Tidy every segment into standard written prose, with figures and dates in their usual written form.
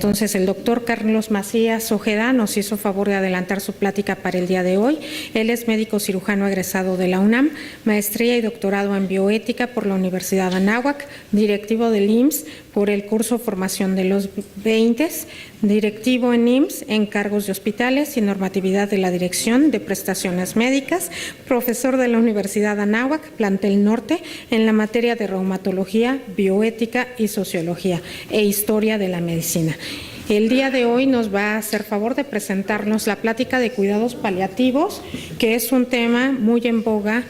Entonces, el doctor Carlos Macías Ojeda nos hizo favor de adelantar su plática para el día de hoy. Él es médico cirujano egresado de la UNAM, maestría y doctorado en bioética por la Universidad de Anáhuac, directivo del IMSS por el curso Formación de los 20, directivo en IMSS en cargos de hospitales y normatividad de la Dirección de Prestaciones Médicas, profesor de la Universidad de Anáhuac, plantel norte, en la materia de reumatología, bioética y sociología e historia de la medicina. El día de hoy nos va a hacer favor de presentarnos la plática de cuidados paliativos, que es un tema muy en boga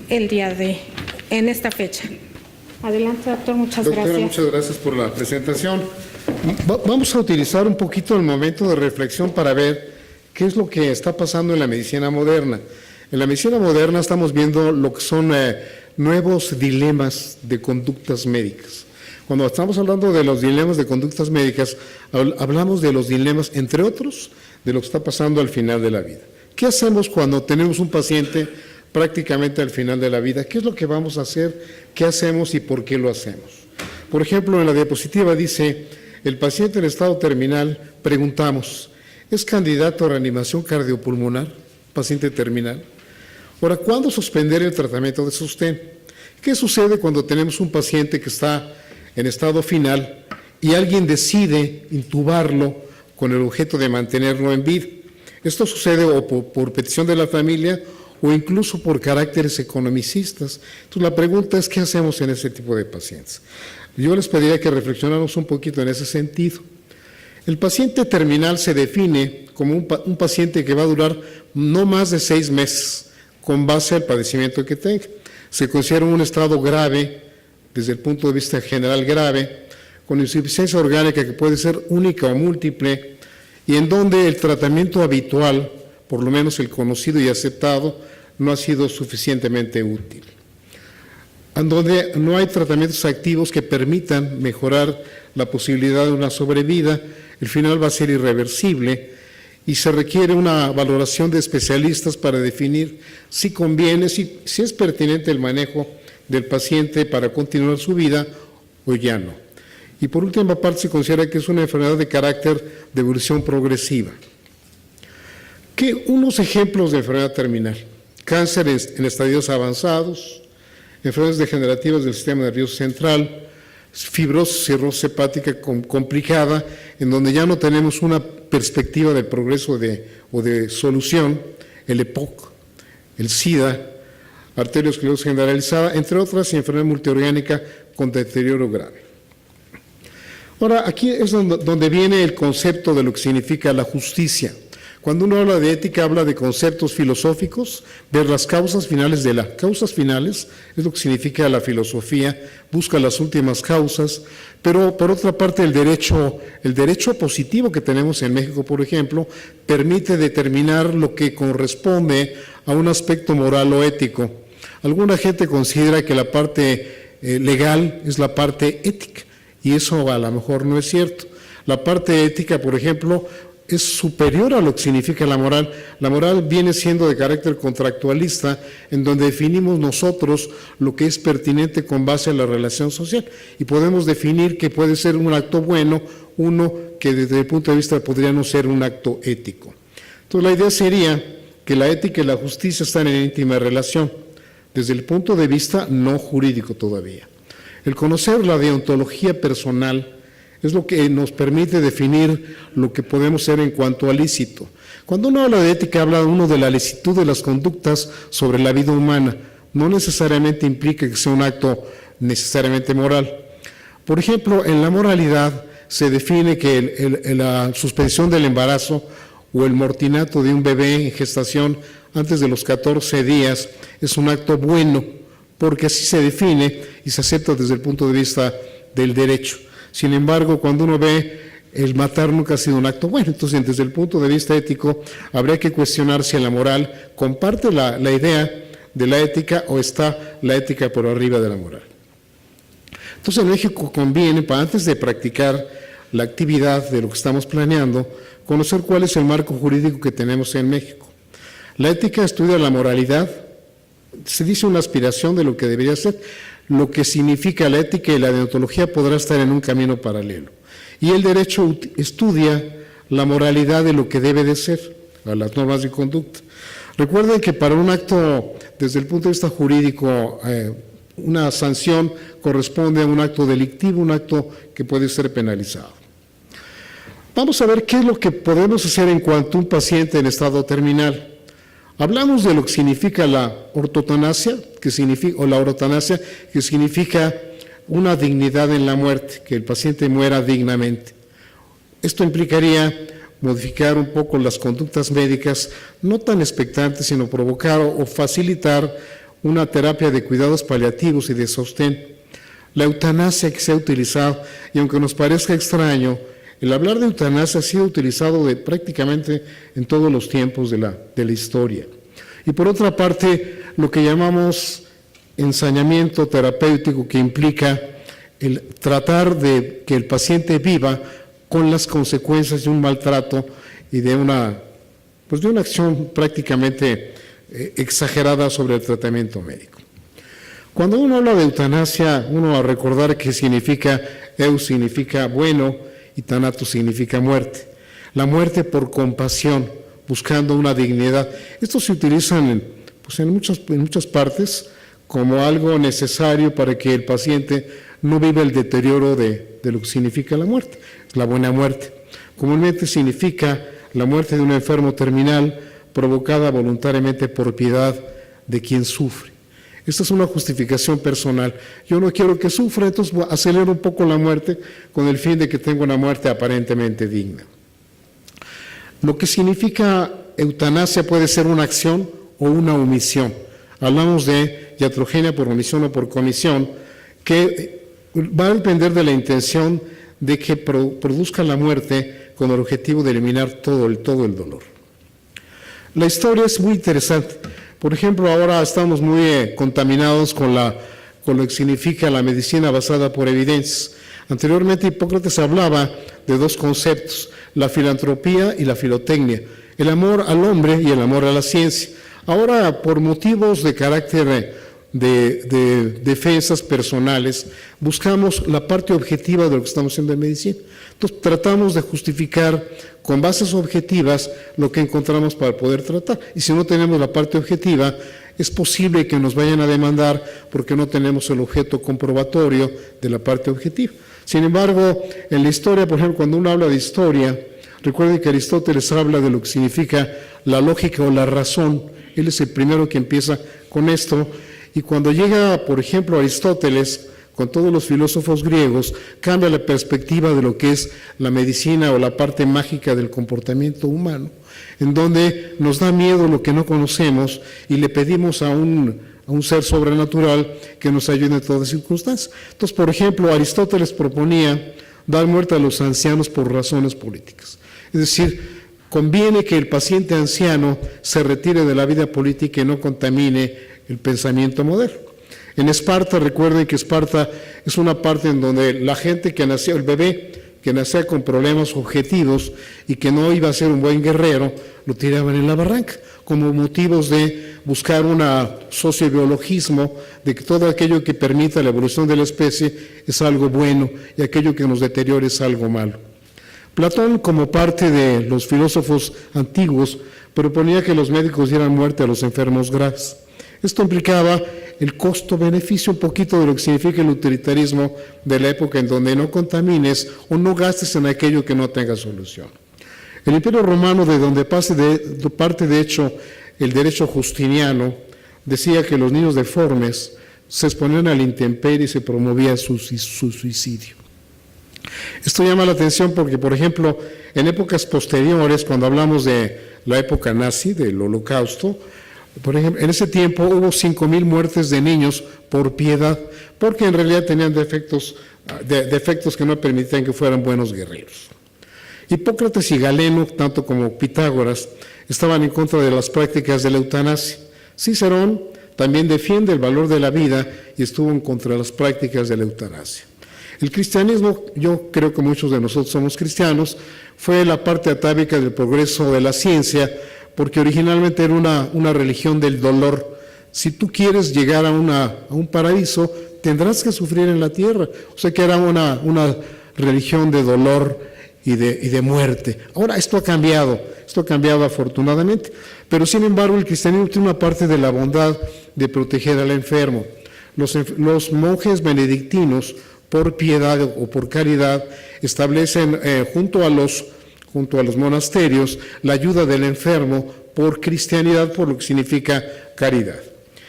en esta fecha. Adelante, doctor, muchas gracias. Muchas gracias por la presentación. Vamos a utilizar un poquito el momento de reflexión para ver qué es lo que está pasando en la medicina moderna. En la medicina moderna estamos viendo lo que son nuevos dilemas de conductas médicas. Cuando estamos hablando de los dilemas de conductas médicas, hablamos de los dilemas, entre otros, de lo que está pasando al final de la vida. ¿Qué hacemos cuando tenemos un paciente prácticamente al final de la vida? ¿Qué es lo que vamos a hacer? ¿Qué hacemos y por qué lo hacemos? Por ejemplo, en la diapositiva dice, el paciente en estado terminal, preguntamos, ¿es candidato a reanimación cardiopulmonar? Paciente terminal. Ahora, ¿cuándo suspender el tratamiento de sostén? ¿Qué sucede cuando tenemos un paciente que está en estado final y alguien decide intubarlo con el objeto de mantenerlo en vida? Esto sucede o por petición de la familia o incluso por caracteres economicistas. Entonces, la pregunta es, ¿qué hacemos en ese tipo de pacientes? Yo les pediría que reflexionáramos un poquito en ese sentido. El paciente terminal se define como un paciente que va a durar no más de 6 meses con base al padecimiento que tenga. Se considera un estado grave, desde el punto de vista general grave, con insuficiencia orgánica que puede ser única o múltiple, y en donde el tratamiento habitual, por lo menos el conocido y aceptado, no ha sido suficientemente útil. En donde no hay tratamientos activos que permitan mejorar la posibilidad de una sobrevida, el final va a ser irreversible y se requiere una valoración de especialistas para definir si conviene, si es pertinente el manejo del paciente para continuar su vida o ya no. Y por última parte se considera que es una enfermedad de carácter de evolución progresiva. Unos ejemplos de enfermedad terminal: cáncer en estadios avanzados, enfermedades degenerativas del sistema nervioso central, fibrosis, cirrosis hepática complicada, en donde ya no tenemos una perspectiva de progreso o de solución, el EPOC, el SIDA, arteriosclerosis generalizada, entre otras, y enfermedad multiorgánica con deterioro grave. Ahora, aquí es donde viene el concepto de lo que significa la justicia. Cuando uno habla de ética, habla de conceptos filosóficos, ver las causas finales causas finales, es lo que significa la filosofía, busca las últimas causas, pero por otra parte el derecho positivo que tenemos en México, por ejemplo, permite determinar lo que corresponde a un aspecto moral o ético. Alguna gente considera que la parte legal es la parte ética, y eso a lo mejor no es cierto. La parte ética, por ejemplo, es superior a lo que significa la moral. La moral viene siendo de carácter contractualista, en donde definimos nosotros lo que es pertinente con base a la relación social, y podemos definir que puede ser un acto bueno, uno que desde el punto de vista podría no ser un acto ético. Entonces, la idea sería que la ética y la justicia están en íntima relación, desde el punto de vista no jurídico todavía. El conocer la deontología personal es lo que nos permite definir lo que podemos ser en cuanto al lícito. Cuando uno habla de ética, habla uno de la licitud de las conductas sobre la vida humana. No necesariamente implica que sea un acto necesariamente moral. Por ejemplo, en la moralidad se define que la suspensión del embarazo o el mortinato de un bebé en gestación antes de los 14 días es un acto bueno, porque así se define y se acepta desde el punto de vista del derecho. Sin embargo, cuando uno ve el matar nunca ha sido un acto bueno, entonces desde el punto de vista ético habría que cuestionar si la moral comparte la idea de la ética o está la ética por arriba de la moral. Entonces en México conviene, antes de practicar la actividad de lo que estamos planeando, conocer cuál es el marco jurídico que tenemos en México. La ética estudia la moralidad, se dice una aspiración de lo que debería ser. Lo que significa la ética y la deontología podrá estar en un camino paralelo. Y el derecho estudia la moralidad de lo que debe de ser, a las normas de conducta. Recuerden que para un acto, desde el punto de vista jurídico, una sanción corresponde a un acto delictivo, un acto que puede ser penalizado. Vamos a ver qué es lo que podemos hacer en cuanto a un paciente en estado terminal. Hablamos de lo que significa la ortotanasia, o la orotanasia, que significa una dignidad en la muerte, que el paciente muera dignamente. Esto implicaría modificar un poco las conductas médicas, no tan expectantes, sino provocar o facilitar una terapia de cuidados paliativos y de sostén. La eutanasia que se ha utilizado, y aunque nos parezca extraño, el hablar de eutanasia ha sido utilizado prácticamente en todos los tiempos de la historia. Y por otra parte, lo que llamamos ensañamiento terapéutico, que implica el tratar de que el paciente viva con las consecuencias de un maltrato y de una acción prácticamente exagerada sobre el tratamiento médico. Cuando uno habla de eutanasia, uno va a recordar que significa, eu significa bueno y thanatos significa muerte. La muerte por compasión, buscando una dignidad. Esto se utiliza en muchas partes como algo necesario para que el paciente no viva el deterioro de lo que significa la muerte, la buena muerte. Comúnmente significa la muerte de un enfermo terminal provocada voluntariamente por piedad de quien sufre. Esta es una justificación personal. Yo no quiero que sufra, entonces acelero un poco la muerte con el fin de que tenga una muerte aparentemente digna. Lo que significa eutanasia puede ser una acción o una omisión. Hablamos de iatrogenia por omisión o por comisión, que va a depender de la intención de que produzca la muerte con el objetivo de eliminar todo el dolor. La historia es muy interesante. Por ejemplo, ahora estamos muy contaminados con lo que significa la medicina basada por evidencias. Anteriormente Hipócrates hablaba de dos conceptos, la filantropía y la filotecnia, el amor al hombre y el amor a la ciencia. Ahora, por motivos de carácter de defensas personales, buscamos la parte objetiva de lo que estamos haciendo en medicina. Entonces, tratamos de justificar con bases objetivas lo que encontramos para poder tratar. Y si no tenemos la parte objetiva, es posible que nos vayan a demandar porque no tenemos el objeto comprobatorio de la parte objetiva. Sin embargo, en la historia, por ejemplo, cuando uno habla de historia, recuerden que Aristóteles habla de lo que significa la lógica o la razón. Él es el primero que empieza con esto. Y cuando llega, por ejemplo, Aristóteles, con todos los filósofos griegos, cambia la perspectiva de lo que es la medicina o la parte mágica del comportamiento humano, en donde nos da miedo lo que no conocemos y le pedimos a un ser sobrenatural que nos ayude en todas circunstancias. Entonces, por ejemplo, Aristóteles proponía dar muerte a los ancianos por razones políticas. Es decir, conviene que el paciente anciano se retire de la vida política y no contamine el pensamiento moderno. En Esparta, recuerden que Esparta es una parte en donde la gente que nacía, el bebé que nacía con problemas objetivos y que no iba a ser un buen guerrero, lo tiraban en la barranca, como motivos de buscar un sociobiologismo de que todo aquello que permita la evolución de la especie es algo bueno y aquello que nos deteriore es algo malo. Platón, como parte de los filósofos antiguos, proponía que los médicos dieran muerte a los enfermos graves. Esto implicaba el costo-beneficio, un poquito de lo que significa el utilitarismo de la época, en donde no contamines o no gastes en aquello que no tenga solución. El Imperio Romano, de donde parte de hecho el derecho justiniano, decía que los niños deformes se exponían a la intemperie y se promovía su suicidio. Esto llama la atención porque, por ejemplo, en épocas posteriores, cuando hablamos de la época nazi, del Holocausto, por ejemplo, en ese tiempo hubo 5,000 muertes de niños por piedad, porque en realidad tenían defectos que no permitían que fueran buenos guerreros. Hipócrates y Galeno, tanto como Pitágoras, estaban en contra de las prácticas de la eutanasia. Cicerón también defiende el valor de la vida y estuvo en contra de las prácticas de la eutanasia. El cristianismo, yo creo que muchos de nosotros somos cristianos, fue la parte atávica del progreso de la ciencia, porque originalmente era una religión del dolor. Si tú quieres llegar a un paraíso, tendrás que sufrir en la tierra. O sea que era una religión de dolor y de muerte. Ahora, esto ha cambiado afortunadamente, pero sin embargo el cristianismo tiene una parte de la bondad de proteger al enfermo. Los monjes benedictinos, por piedad o por caridad, establecen junto a los monasterios la ayuda del enfermo por cristianidad, por lo que significa caridad.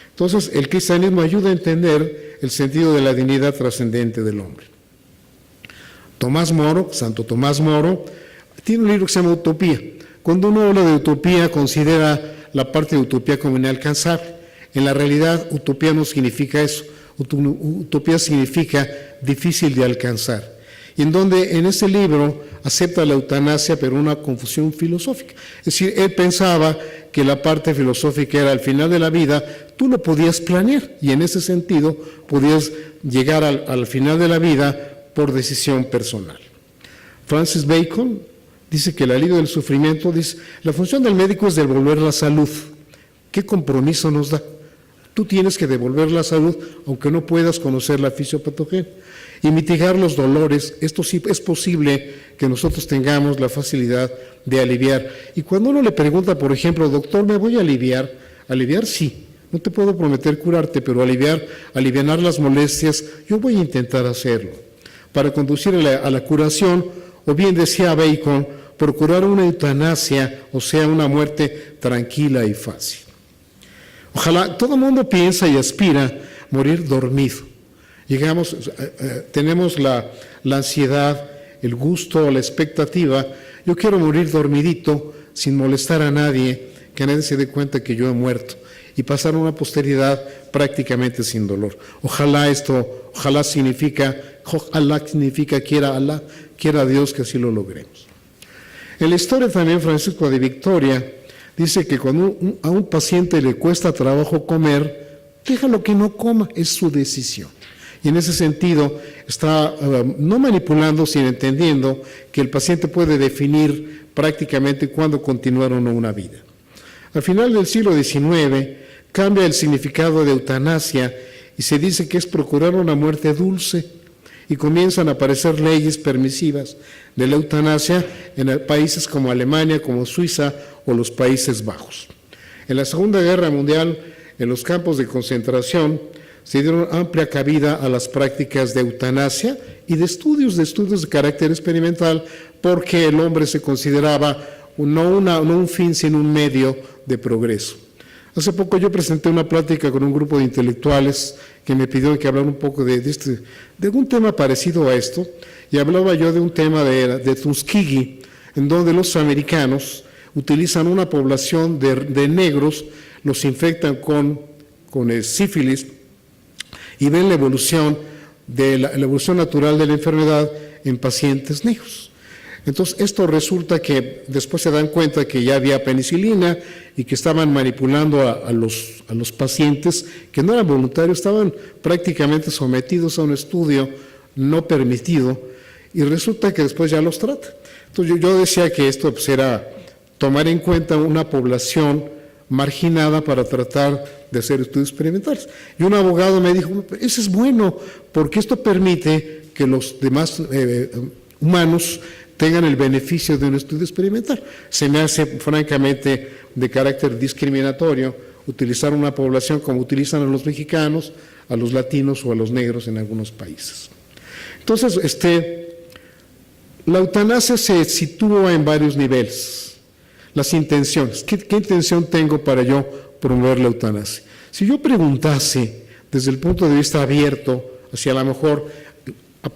Entonces, el cristianismo ayuda a entender el sentido de la dignidad trascendente del hombre. Santo Tomás Moro, tiene un libro que se llama Utopía. Cuando uno habla de utopía, considera la parte de utopía como inalcanzable. En la realidad, utopía no significa eso. Utopía significa difícil de alcanzar. Y en ese libro acepta la eutanasia, pero una confusión filosófica. Es decir, él pensaba que la parte filosófica era al final de la vida, tú lo podías planear, y en ese sentido podías llegar al final de la vida por decisión personal. Francis Bacon dice que el alivio del sufrimiento, dice, la función del médico es devolver la salud. ¿Qué compromiso nos da? Tú tienes que devolver la salud, aunque no puedas conocer la fisiopatogenia. Y mitigar los dolores, esto sí es posible que nosotros tengamos la facilidad de aliviar. Y cuando uno le pregunta, por ejemplo, doctor, ¿me voy a aliviar? Aliviar sí, no te puedo prometer curarte, pero alivianar las molestias, yo voy a intentar hacerlo. Para conducir a la curación, o bien decía Bacon, procurar una eutanasia, o sea, una muerte tranquila y fácil. Ojalá, todo el mundo piensa y aspira a morir dormido. Tenemos la ansiedad, el gusto, la expectativa. Yo quiero morir dormidito, sin molestar a nadie, que nadie se dé cuenta que yo he muerto, y pasar una posteridad prácticamente sin dolor. Ojalá significa, quiera Dios que así lo logremos. En la historia también, Francisco de Victoria dice que cuando a un paciente le cuesta trabajo comer, déjalo que no coma, es su decisión. Y en ese sentido está no manipulando, sino entendiendo que el paciente puede definir prácticamente cuándo continuar o no una vida. Al final del siglo XIX cambia el significado de eutanasia y se dice que es procurar una muerte dulce, y comienzan a aparecer leyes permisivas de la eutanasia en países como Alemania, como Suiza o los Países Bajos. En la Segunda Guerra Mundial, en los campos de concentración, se dieron amplia cabida a las prácticas de eutanasia y de estudios de carácter experimental, porque el hombre se consideraba no un fin, sino un medio de progreso. Hace poco yo presenté una plática con un grupo de intelectuales que me pidieron que hablara un poco de un tema parecido a esto, y hablaba yo de un tema de Tuskegee, en donde los americanos utilizan una población de negros, los infectan con sífilis, y ven la evolución natural de la enfermedad en pacientes negros. Entonces, esto resulta que después se dan cuenta que ya había penicilina y que estaban manipulando a los pacientes que no eran voluntarios, estaban prácticamente sometidos a un estudio no permitido, y resulta que después ya los trata. Entonces, yo decía que esto era tomar en cuenta una población marginada para tratar de hacer estudios experimentales. Y un abogado me dijo, eso es bueno, porque esto permite que los demás humanos tengan el beneficio de un estudio experimental. Se me hace francamente de carácter discriminatorio utilizar una población como utilizan a los mexicanos, a los latinos o a los negros en algunos países. Entonces, la eutanasia se sitúa en varios niveles. Las intenciones. ¿Qué intención tengo para yo promover la eutanasia? Si yo preguntase desde el punto de vista abierto, hacia a lo mejor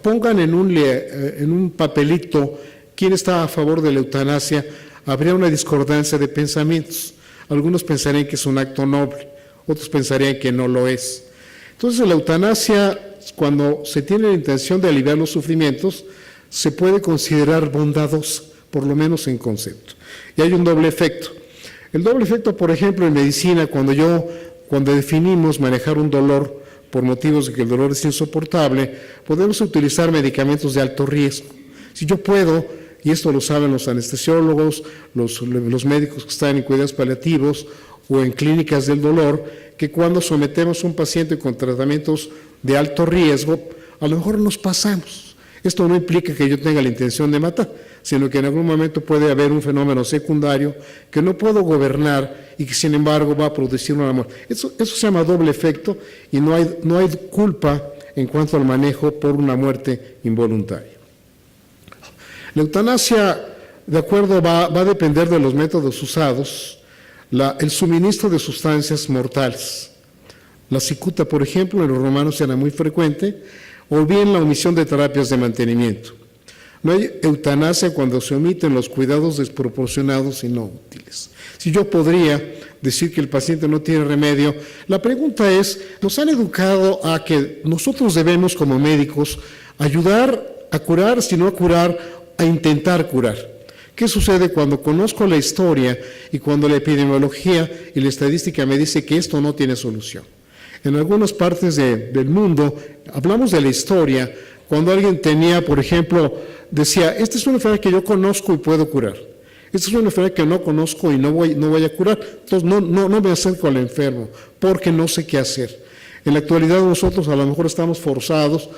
pongan en un papelito quién está a favor de la eutanasia, habría una discordancia de pensamientos. Algunos pensarían que es un acto noble, otros pensarían que no lo es. Entonces, la eutanasia, cuando se tiene la intención de aliviar los sufrimientos, se puede considerar bondadosa, por lo menos en concepto. Y hay un doble efecto. El doble efecto, por ejemplo, en medicina, cuando definimos manejar un dolor por motivos de que el dolor es insoportable, podemos utilizar medicamentos de alto riesgo. Si yo puedo, y esto lo saben los anestesiólogos, los médicos que están en cuidados paliativos o en clínicas del dolor, que cuando sometemos a un paciente con tratamientos de alto riesgo, a lo mejor nos pasamos. Esto no implica que yo tenga la intención de matar, sino que en algún momento puede haber un fenómeno secundario que no puedo gobernar y que sin embargo va a producir una muerte. Eso se llama doble efecto y no hay culpa en cuanto al manejo por una muerte involuntaria. La eutanasia, de acuerdo, va a depender de los métodos usados, el suministro de sustancias mortales. La cicuta, por ejemplo, en los romanos era muy frecuente, o bien la omisión de terapias de mantenimiento. No hay eutanasia cuando se omiten los cuidados desproporcionados y no útiles. Si yo podría decir que el paciente no tiene remedio, la pregunta es, nos han educado a que nosotros debemos como médicos ayudar a curar, si no a curar, a intentar curar. ¿Qué sucede cuando conozco la historia y cuando la epidemiología y la estadística me dice que esto no tiene solución? En algunas partes del mundo hablamos de la historia, cuando alguien tenía, por ejemplo, decía, esta es una enfermedad que yo conozco y puedo curar. Esta es una enfermedad que no conozco y no voy a curar. Entonces no me acerco al enfermo porque no sé qué hacer. En la actualidad nosotros a lo mejor estamos forzados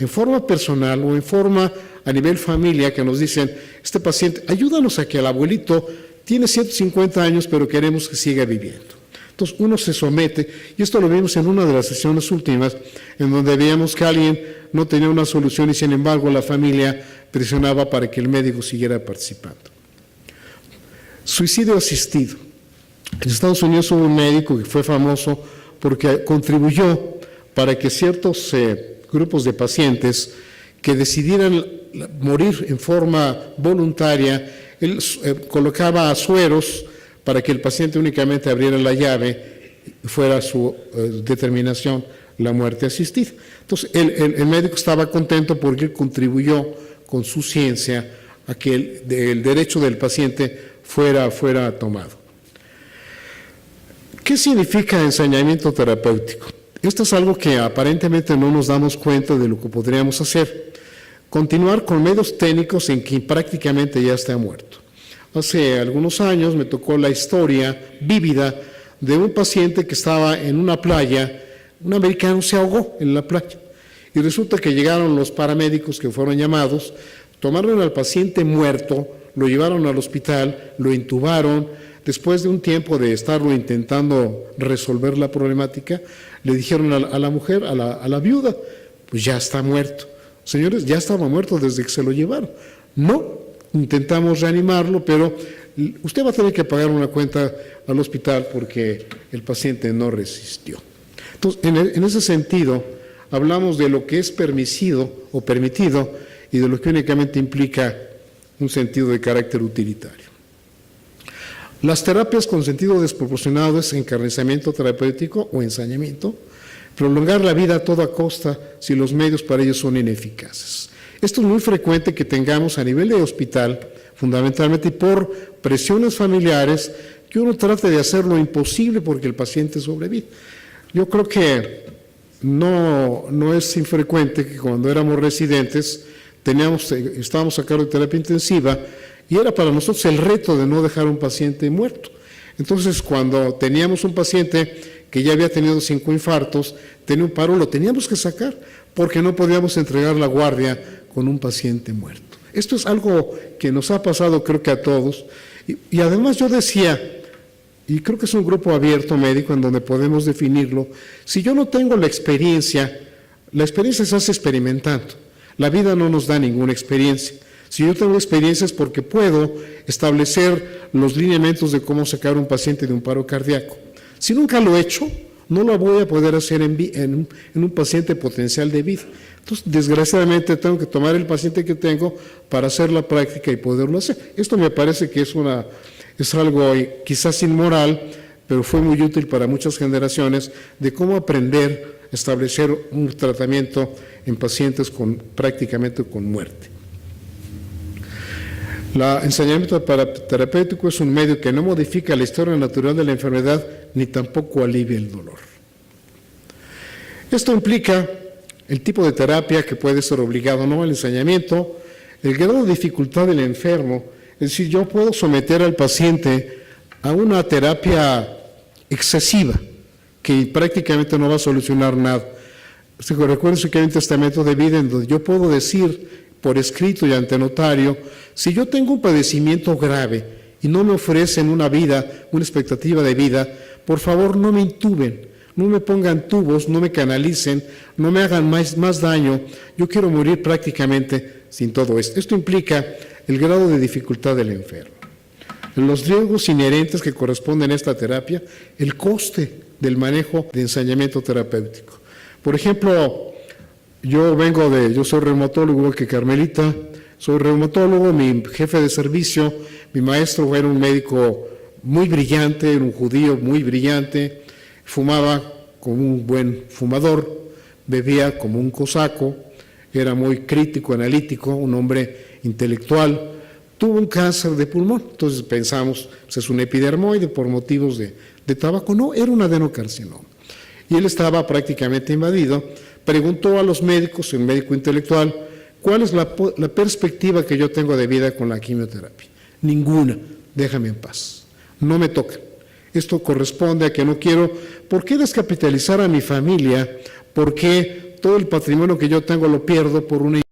en forma personal o en forma a nivel familia que nos dicen, este paciente, ayúdanos a que el abuelito tiene 150 años pero queremos que siga viviendo. Entonces uno se somete, y esto lo vimos en una de las sesiones últimas, en donde veíamos que alguien no tenía una solución y sin embargo la familia presionaba para que el médico siguiera participando. Suicidio asistido. En Estados Unidos hubo un médico que fue famoso porque contribuyó para que ciertos grupos de pacientes que decidieran morir en forma voluntaria, él colocaba sueros para que el paciente únicamente abriera la llave y fuera su determinación la muerte asistida. Entonces, el médico estaba contento porque él contribuyó con su ciencia a que el derecho del paciente fuera tomado. ¿Qué significa ensañamiento terapéutico? Esto es algo que aparentemente no nos damos cuenta de lo que podríamos hacer. Continuar con medios técnicos en que prácticamente ya está muerto. Hace algunos años me tocó la historia vívida de un paciente que estaba en una playa, un americano se ahogó en la playa y resulta que llegaron los paramédicos que fueron llamados, tomaron al paciente muerto, lo llevaron al hospital, lo intubaron, después de un tiempo de estarlo intentando resolver la problemática, le dijeron a la mujer, a la viuda, pues ya está muerto. Señores, ya estaba muerto desde que se lo llevaron. No. Intentamos reanimarlo, pero usted va a tener que pagar una cuenta al hospital porque el paciente no resistió. Entonces, en ese sentido, hablamos de lo que es permitido y de lo que únicamente implica un sentido de carácter utilitario. Las terapias con sentido desproporcionado es encarnizamiento terapéutico o ensañamiento, prolongar la vida a toda costa si los medios para ello son ineficaces. Esto es muy frecuente que tengamos a nivel de hospital, fundamentalmente por presiones familiares, que uno trate de hacer lo imposible porque el paciente sobrevive. Yo creo que no es infrecuente que cuando éramos residentes estábamos a cargo de terapia intensiva y era para nosotros el reto de no dejar un paciente muerto. Entonces, cuando teníamos un paciente que ya había tenido 5 infartos, tenía un paro, lo teníamos que sacar porque no podíamos entregar la guardia con un paciente muerto. Esto es algo que nos ha pasado creo que a todos y además yo decía, y creo que es un grupo abierto médico en donde podemos definirlo, si yo no tengo la experiencia se hace experimentando, la vida no nos da ninguna experiencia. Si yo tengo experiencia es porque puedo establecer los lineamientos de cómo sacar a un paciente de un paro cardíaco. Si nunca lo he hecho, no lo voy a poder hacer en un paciente potencial de vida. Entonces, desgraciadamente, tengo que tomar el paciente que tengo para hacer la práctica y poderlo hacer. Esto me parece que es algo quizás inmoral, pero fue muy útil para muchas generaciones de cómo aprender a establecer un tratamiento en pacientes prácticamente con muerte. El ensañamiento terapéutico es un medio que no modifica la historia natural de la enfermedad ni tampoco alivia el dolor. Esto implica el tipo de terapia que puede ser obligado o no al ensañamiento, el grado de dificultad del enfermo, es decir, yo puedo someter al paciente a una terapia excesiva que prácticamente no va a solucionar nada. Recuerden que hay un testamento de vida en donde yo puedo decir por escrito y ante notario, si yo tengo un padecimiento grave y no me ofrecen una expectativa de vida, por favor no me intuben, no me pongan tubos, no me canalicen, no me hagan más daño. Yo quiero morir prácticamente sin todo esto. Esto implica el grado de dificultad del enfermo, los riesgos inherentes que corresponden a esta terapia, el coste del manejo de ensañamiento terapéutico. Por ejemplo, yo soy reumatólogo igual que Carmelita, soy reumatólogo, mi jefe de servicio, mi maestro era un médico muy brillante, era un judío muy brillante, fumaba como un buen fumador, bebía como un cosaco, era muy crítico, analítico, un hombre intelectual, tuvo un cáncer de pulmón, entonces pensamos, pues es un epidermoide por motivos de tabaco, no, era un adenocarcinoma. Y él estaba prácticamente invadido, preguntó a los médicos, el médico intelectual, ¿cuál es la perspectiva que yo tengo de vida con la quimioterapia? Ninguna, déjame en paz, no me tocan. Esto corresponde a que no quiero, ¿por qué descapitalizar a mi familia? ¿Por qué todo el patrimonio que yo tengo lo pierdo por una